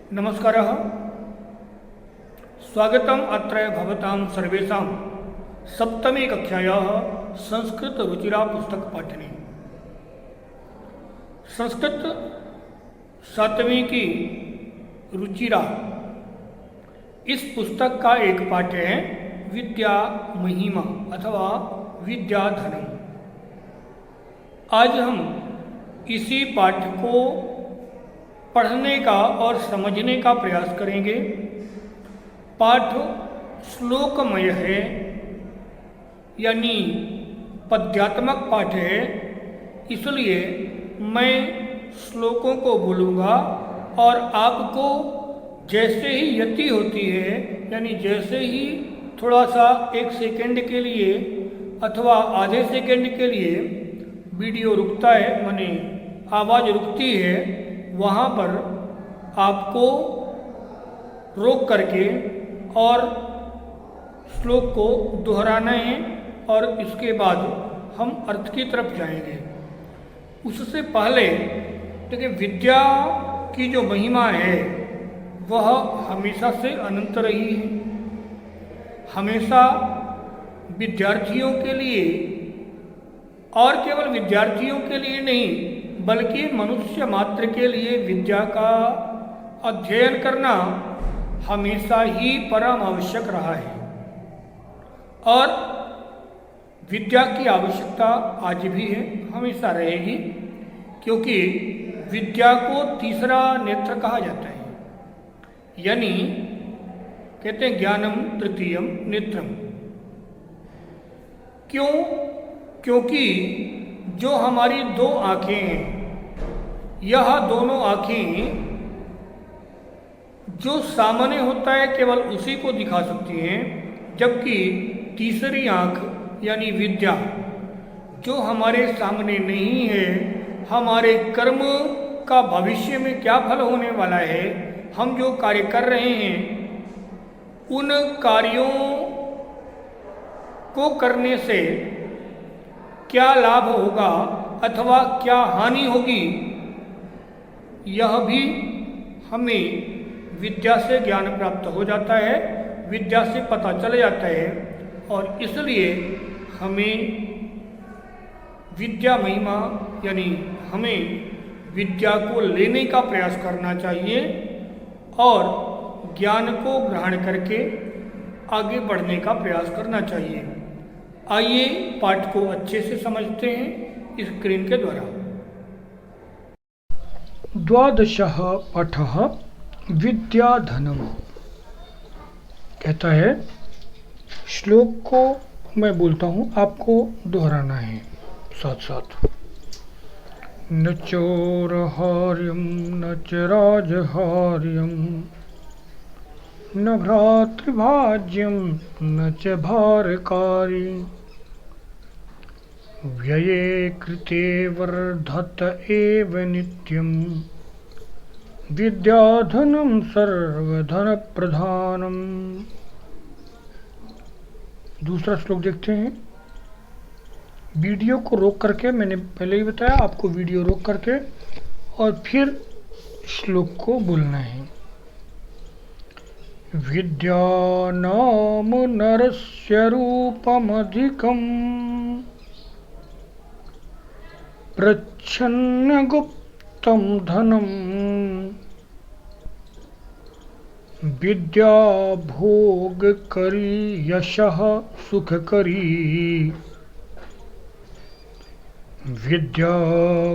नमस्कारः। स्वागतम् अत्र भवतां सर्वेषां सप्तमी कक्षायाः संस्कृतरुचिरा पुस्तकपाठने। संस्कृत सातवीं की रुचिरा इस पुस्तक का एक पाठ है विद्या महिमा अथवा विद्या धनम। आज हम इसी पाठ को पढ़ने का और समझने का प्रयास करेंगे। पाठ श्लोकमय है, यानी पद्यात्मक पाठ है, इसलिए मैं श्लोकों को बोलूँगा और आपको जैसे ही यति होती है, यानी जैसे ही थोड़ा सा एक सेकंड के लिए अथवा आधे सेकंड के लिए वीडियो रुकता है, माने आवाज़ रुकती है, वहाँ पर आपको रोक करके और श्लोक को दोहराना है और इसके बाद हम अर्थ की तरफ जाएंगे। उससे पहले देखिए, विद्या की जो महिमा है वह हमेशा से अनंत रही है। हमेशा विद्यार्थियों के लिए और केवल विद्यार्थियों के लिए नहीं बल्कि मनुष्य मात्र के लिए विद्या का अध्ययन करना हमेशा ही परम आवश्यक रहा है और विद्या की आवश्यकता आज भी है, हमेशा रहेगी, क्योंकि विद्या को तीसरा नेत्र कहा जाता है। यानी कहते हैं ज्ञानम तृतीयम नेत्रम। क्यों? क्योंकि जो हमारी दो आँखें हैं, यह दोनों आँखें जो सामने होता है केवल उसी को दिखा सकती हैं, जबकि तीसरी आँख यानी विद्या जो हमारे सामने नहीं है, हमारे कर्म का भविष्य में क्या फल होने वाला है, हम जो कार्य कर रहे हैं उन कार्यों को करने से क्या लाभ होगा अथवा क्या हानि होगी, यह भी हमें विद्या से ज्ञान प्राप्त हो जाता है, विद्या से पता चल जाता है। और इसलिए हमें विद्या महिमा यानी हमें विद्या को लेने का प्रयास करना चाहिए और ज्ञान को ग्रहण करके आगे बढ़ने का प्रयास करना चाहिए। आइए पाठ को अच्छे से समझते हैं स्क्रीन के द्वारा। द्वादशः पाठः विद्याधनम। कहता है, श्लोक को मैं बोलता हूँ, आपको दोहराना है साथ साथ। न चोरहार्यम न च राजहार्यम न भ्रातृभाज्यम न च भारकारी व्यये कृते वर्धत एव नित्यम विद्याधनम सर्वधन प्रधानम। दूसरा श्लोक देखते हैं। वीडियो को रोक करके, मैंने पहले ही बताया आपको, वीडियो रोक करके और फिर श्लोक को बोलना है। विद्या नाम नरस्य रूपमधिकम् प्रच्छन्न गुप्तं धनम् विद्या भोग करी यशः सुख करी विद्या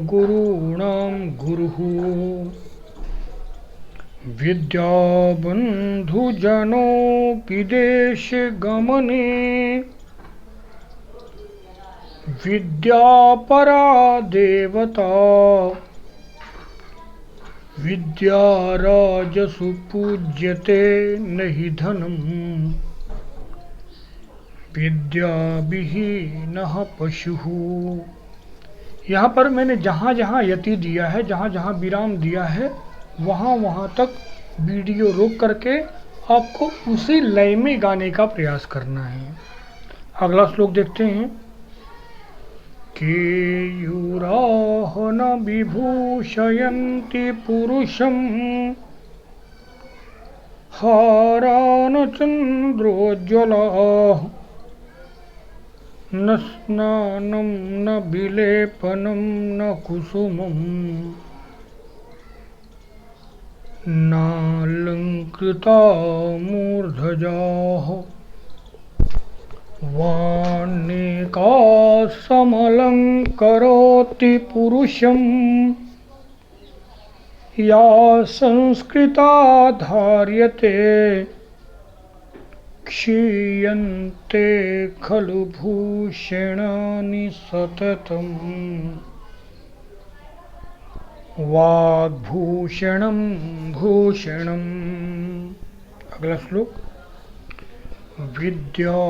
गुरूणां गुरुः विद्या बन्धुजनोऽपि देश गमने विद्या परा देवता विद्या राजसु पूज्यते नहि धनम विद्या विहीनः पशुः। यहाँ पर मैंने जहाँ जहाँ यति दिया है, जहाँ जहाँ विराम दिया है, वहाँ वहाँ तक वीडियो रोक करके आपको उसी लय में गाने का प्रयास करना है। अगला श्लोक देखते हैं। केयूराः न विभूषयन्ति पुरुषं हारा न चन्द्रोज्ज्वलाः न स्नानं न विलेपनं न कुसुमम् नालङ्कृता मूर्धजाः वाण्येका समलङ्करोति पुरुषं या संस्कृता धार्यते क्षीयन्ते खलु भूषणानि सततम् वाग्भूषणं भूषणम्। अगला श्लोक। विद्या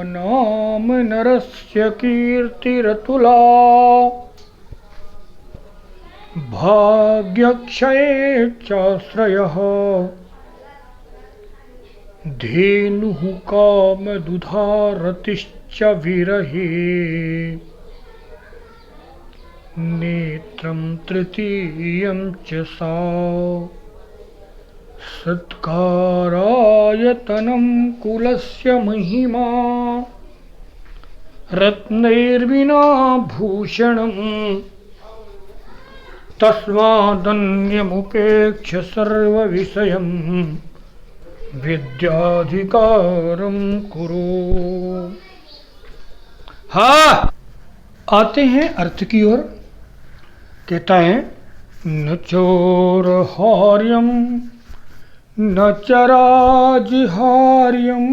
नाम नरस्य कीर्तिरतुला भाग्यक्षये चाश्रयः धेनुः कामदुधारतिश्च विरहे नेत्रं तृतीयं च सा सत्कारायतनं कुलस्य महिमा रत्नैर्विना भूषणम् तस्मादन्यमुपेक्ष्य सर्वविषयं विद्याधिकारं कुरु। हाँ, आते हैं अर्थ की ओर। कहता है न चोरहार्यम न चराजहार्यम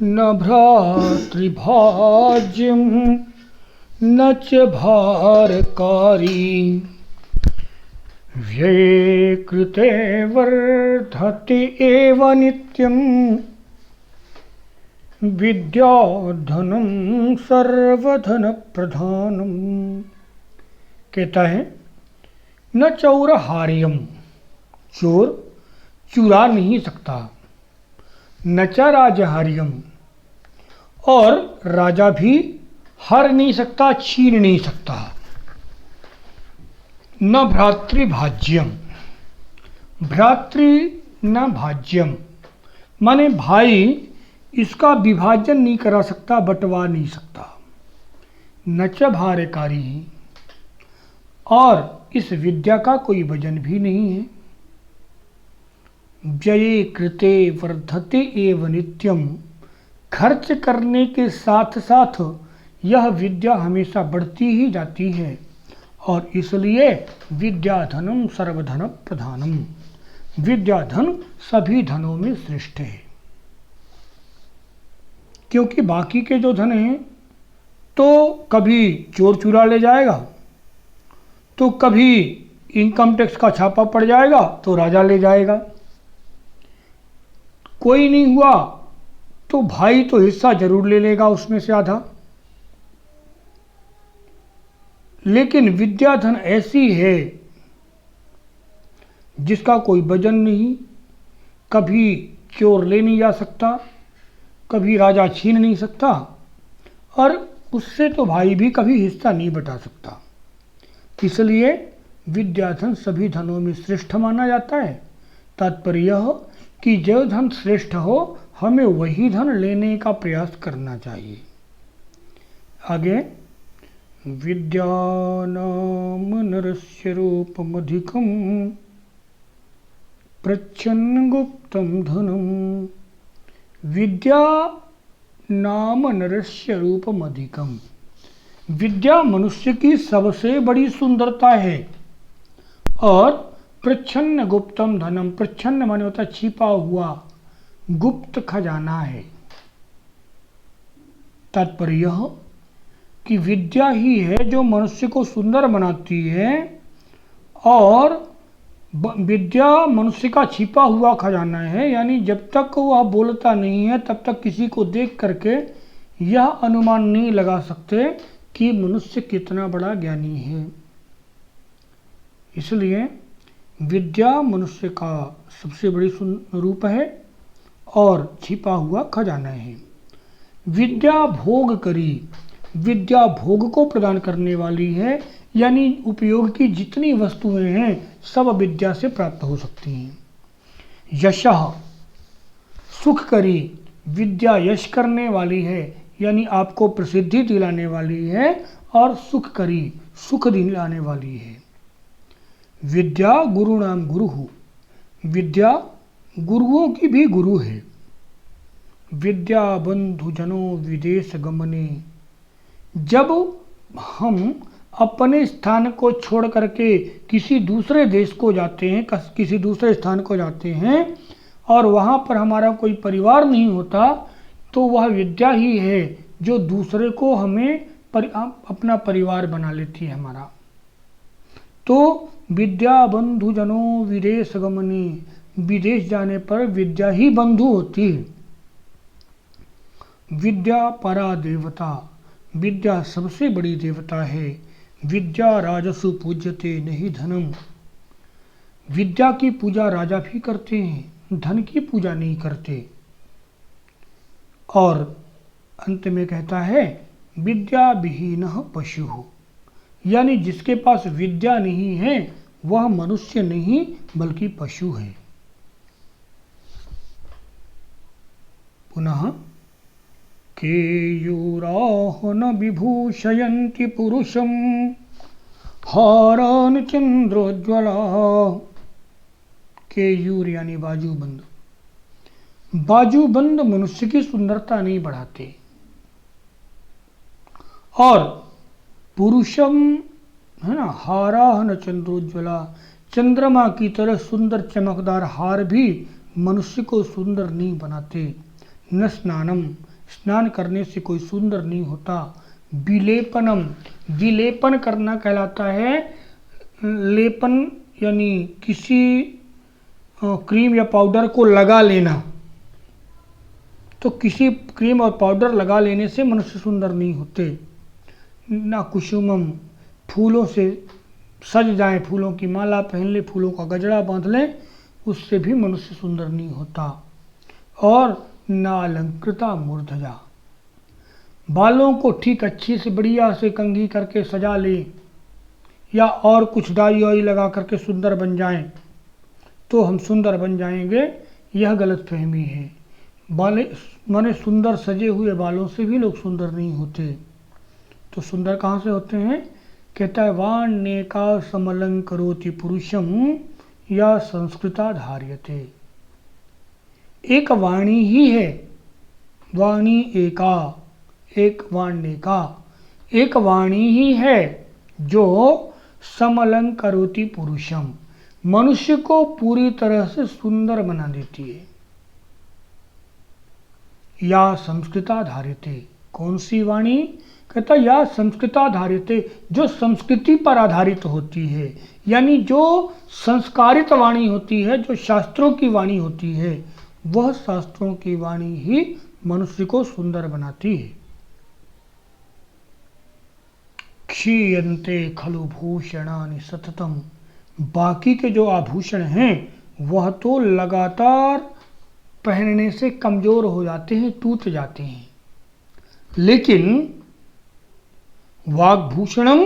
न भ्रातृभाज्यम न च भारकारी व्यये कृते वर्धते एव नित्यं विद्याधनं सर्वधन प्रधानम। कहता है न चौरहार्यम, चोर चुरा नहीं सकता, न च राजहार्यम, और राजा भी हर नहीं सकता, छीन नहीं सकता। न भ्रातृभाज्यम, भ्रातृ न भाज्यम माने भाई इसका विभाजन नहीं करा सकता, बंटवा नहीं सकता। न च भारकारी, और इस विद्या का कोई वजन भी नहीं है। व्यये कृते वर्धते एव नित्यम, खर्च करने के साथ साथ यह विद्या हमेशा बढ़ती ही जाती है, और इसलिए विद्याधनम सर्वधन प्रधानम, विद्याधन सभी धनों में श्रेष्ठ है। क्योंकि बाकी के जो धन हैं तो कभी चोर चुरा ले जाएगा, तो कभी इनकम टैक्स का छापा पड़ जाएगा तो राजा ले जाएगा, कोई नहीं हुआ तो भाई तो हिस्सा जरूर ले लेगा उसमें से आधा। लेकिन विद्याधन ऐसी है जिसका कोई वजन नहीं, कभी चोर ले नहीं जा सकता, कभी राजा छीन नहीं सकता, और उससे तो भाई भी कभी हिस्सा नहीं बटा सकता। इसलिए विद्याधन सभी धनों में श्रेष्ठ माना जाता है। तात्पर्य यह कि जो धन श्रेष्ठ हो हमें वही धन लेने का प्रयास करना चाहिए। आगे, विद्यानाम नरस्य रूपमधिकं प्रच्छन्न गुप्तं धनम। विद्या नाम नरस्य रूपमधिकम, विद्या मनुष्य की सबसे बड़ी सुंदरता है। और प्रच्छन्न गुप्तम धनम, प्रच्छन्न माने होता छिपा हुआ, गुप्त खजाना है। तात्पर्य यह कि विद्या ही है जो मनुष्य को सुंदर बनाती है, और विद्या मनुष्य का छिपा हुआ खजाना है। यानी जब तक वह बोलता नहीं है तब तक किसी को देख करके यह अनुमान नहीं लगा सकते कि मनुष्य कितना बड़ा ज्ञानी है। इसलिए विद्या मनुष्य का सबसे बड़ी रूप है और छिपा हुआ खजाना है। विद्या भोग करी, विद्या भोग को प्रदान करने वाली है, यानी उपयोग की जितनी वस्तुएं हैं सब विद्या से प्राप्त हो सकती हैं। यशः सुखकरी, विद्या यश करने वाली है यानी आपको प्रसिद्धि दिलाने वाली है, और सुखकरी सुख दिलाने वाली है। विद्या गुरु नाम गुरु, विद्या गुरुओं की भी गुरु है। विद्या बंधु जनों विदेश गमने, जब हम अपने स्थान को छोड़ करके किसी दूसरे देश को जाते हैं, किसी दूसरे स्थान को जाते हैं और वहाँ पर हमारा कोई परिवार नहीं होता, तो वह विद्या ही है जो दूसरे को हमें अपना परिवार बना लेती है हमारा। तो विद्या बंधु जनों विदेश गमनी, विदेश जाने पर विद्या ही बंधु होती है। विद्या परा देवता, विद्या सबसे बड़ी देवता है। विद्या राजसु पूज्यते नहीं धनम, विद्या की पूजा राजा भी करते हैं, धन की पूजा नहीं करते। और अंत में कहता है विद्या विहीन पशु, यानी जिसके पास विद्या नहीं है वह मनुष्य नहीं बल्कि पशु है। पुनः केयूराह विभूषयन्ति पुरुषं हारान चंद्रोज्ज्वला, केयूर यानी बाजूबंद, बाजूबंद मनुष्य की सुंदरता नहीं बढ़ाते। और पुरुषम है ना, हाराहन चंद्रोज्ज्वला, चंद्रमा की तरह सुंदर चमकदार हार भी मनुष्य को सुंदर नहीं बनाते। न स्नानम, स्नान करने से कोई सुंदर नहीं होता। विलेपनम, विलेपन करना कहलाता है। लेपन यानी किसी क्रीम या पाउडर को लगा लेना, तो किसी क्रीम और पाउडर लगा लेने से मनुष्य सुंदर नहीं होते। ना कुसुमम, फूलों से सज जाए, फूलों की माला पहन ले, फूलों का गजरा बांध ले, उससे भी मनुष्य सुंदर नहीं होता। और ना अलंकृता मूर्धजा, बालों को ठीक अच्छी से बढ़िया से कंघी करके सजा ले या और कुछ डाई वाई लगा करके सुंदर बन जाएं तो हम सुंदर बन जाएंगे, यह गलत फहमी है। बाले माने सुंदर सजे हुए बालों से भी लोग सुंदर नहीं होते। तो सुंदर कहाँ से होते हैं? कहता है वाण्येका समलंकरोति पुरुषम या संस्कृता धार्यते। एक वाणी ही है, वाणी एका, एक वाण्येका, एक वाणी ही है जो समलंकरोति पुरुषम, मनुष्य को पूरी तरह से सुंदर बना देती है। या संस्कृता धार्यते, कौन सी वाणी? कहता या संस्कृता धार्यते, जो संस्कृति पर आधारित होती है, यानी जो संस्कारित वाणी होती है, जो शास्त्रों की वाणी होती है, वह शास्त्रों की वाणी ही मनुष्य को सुंदर बनाती है। क्षीयन्ते खलु भूषणानि सततम, बाकी के जो आभूषण हैं वह तो लगातार पहनने से कमजोर हो जाते हैं, टूट जाते हैं, लेकिन वाग्भूषणम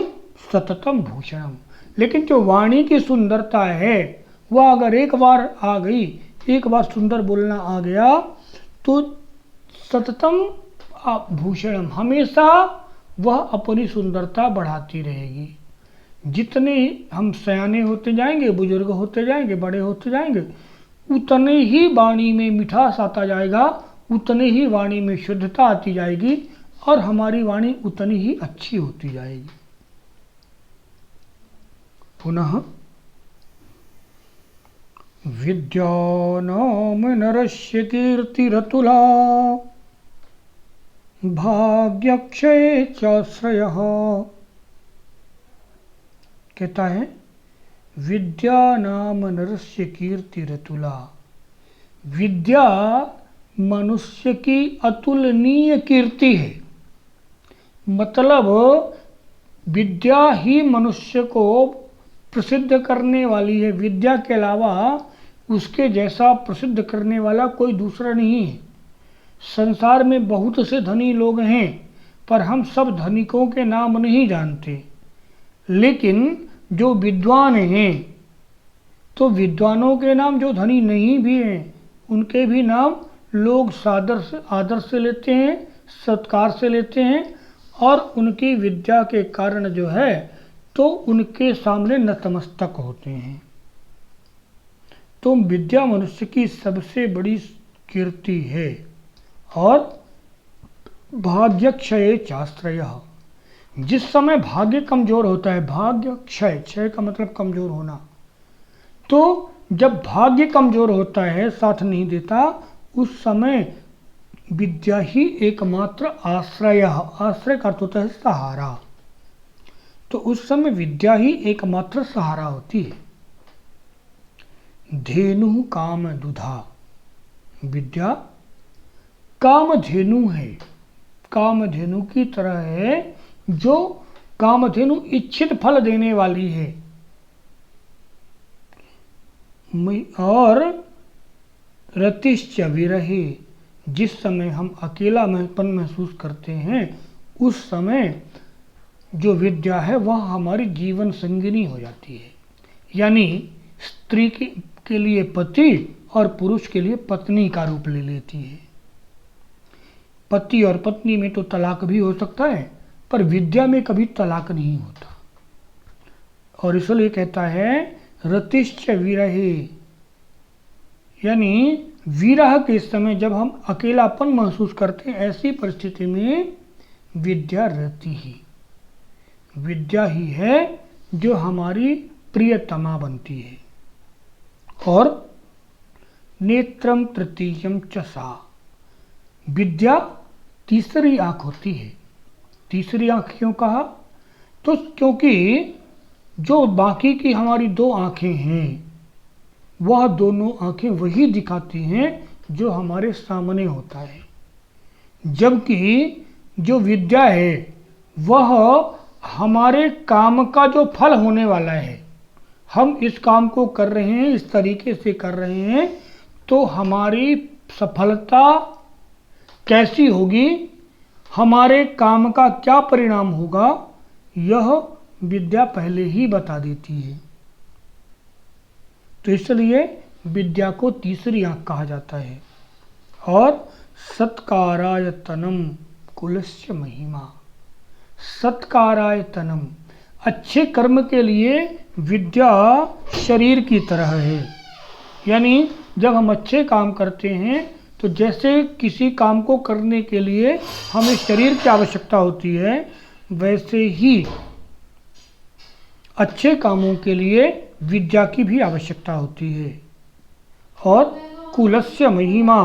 सततम भूषणम, लेकिन जो वाणी की सुंदरता है वह अगर एक बार आ गई, एक बार सुंदर बोलना आ गया तो सततम भूषणम, हमेशा वह अपनी सुंदरता बढ़ाती रहेगी। जितने हम सयाने होते जाएंगे, बुजुर्ग होते जाएंगे, बड़े होते जाएंगे, उतने ही वाणी में मिठास आता जाएगा, उतने ही वाणी में शुद्धता आती जाएगी और हमारी वाणी उतनी ही अच्छी होती जाएगी। पुनः विद्यानाम नरस्य कीर्तिरतुला भाग्यक्षये चाश्रयः, कहता है विद्या नाम नरस्य कीर्तिरतुला, विद्या मनुष्य की अतुलनीय कीर्ति है। मतलब विद्या ही मनुष्य को प्रसिद्ध करने वाली है, विद्या के अलावा उसके जैसा प्रसिद्ध करने वाला कोई दूसरा नहीं है। संसार में बहुत से धनी लोग हैं, पर हम सब धनिकों के नाम नहीं जानते, लेकिन जो विद्वान हैं तो विद्वानों के नाम जो धनी नहीं भी हैं उनके भी नाम लोग आदर से लेते हैं, सत्कार से लेते हैं, और उनकी विद्या के कारण जो है तो उनके सामने नतमस्तक होते हैं। तो विद्या मनुष्य की सबसे बड़ी कीर्ति है। और भाग्यक्षय चाश्रय, जिस समय भाग्य कमजोर होता है, भाग्य क्षय, क्षय का मतलब कमजोर होना, तो जब भाग्य कमजोर होता है, साथ नहीं देता, उस समय विद्या ही एकमात्र आश्रय, आश्रय का अर्थ होता है सहारा, तो उस समय विद्या ही एकमात्र सहारा होती है। धेनु काम दुधा, विद्या कामधेनु है, कामधेनु की तरह है, जो कामधेनु इच्छित फल देने वाली है। और रतिश्च विरहे, जिस समय हम अकेलापन महसूस करते हैं उस समय जो विद्या है वह हमारी जीवन संगिनी हो जाती है। यानी स्त्री के लिए पति और पुरुष के लिए पत्नी का रूप ले लेती है। पति और पत्नी में तो तलाक भी हो सकता है, पर विद्या में कभी तलाक नहीं होता। और इसलिए कहता है रतिश्च विरहे, यानी विरह के समय जब हम अकेलापन महसूस करते हैं, ऐसी परिस्थिति में विद्या रति ही, विद्या ही है जो हमारी प्रियतमा बनती है। और नेत्रम तृतीयम च सा, विद्या तीसरी आंख होती है। तीसरी आंख क्यों कहा? तो क्योंकि जो बाकी की हमारी दो आंखें हैं वह दोनों आंखें वही दिखाती हैं जो हमारे सामने होता है, जबकि जो विद्या है वह हमारे काम का जो फल होने वाला है, हम इस काम को कर रहे हैं, इस तरीके से कर रहे हैं, तो हमारी सफलता कैसी होगी, हमारे काम का क्या परिणाम होगा, यह विद्या पहले ही बता देती है। तो इसलिए विद्या को तीसरी आंख कहा जाता है। और सत्कारायतनम कुलस्य महिमा, सत्कारायतनम, अच्छे कर्म के लिए विद्या शरीर की तरह है। यानी जब हम अच्छे काम करते हैं तो जैसे किसी काम को करने के लिए हमें शरीर की आवश्यकता होती है, वैसे ही अच्छे कामों के लिए विद्या की भी आवश्यकता होती है। और कुलस्य महिमा,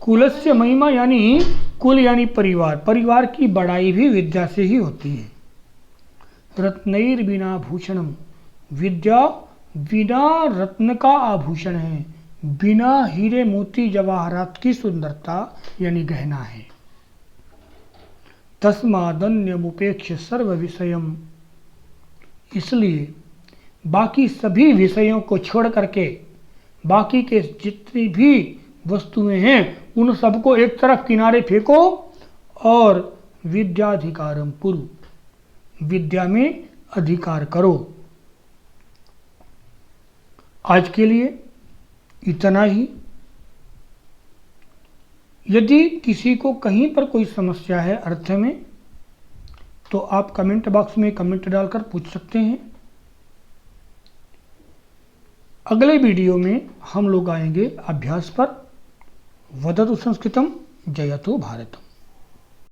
कुलस्य महिमा यानी कुल यानी परिवार, परिवार की बड़ाई भी विद्या से ही होती है। रत्नैर बिना भूषणम, विद्या बिना रत्न का आभूषण है, बिना हीरे मोती जवाहरात की सुंदरता यानी गहना है। तस्मादन्यमुपेक्ष्य सर्व विषयम, इसलिए बाकी सभी विषयों को छोड़ करके बाकी के जितनी भी वस्तुएं हैं उन सबको एक तरफ किनारे फेंको और विद्याधिकारम पुरु, विद्या में अधिकार करो। आज के लिए इतना ही। यदि किसी को कहीं पर कोई समस्या है अर्थ में, तो आप कमेंट बॉक्स में कमेंट डालकर पूछ सकते हैं। अगले वीडियो में हम लोग आएंगे अभ्यास पर। वदतु संस्कृतम जयतु भारतम।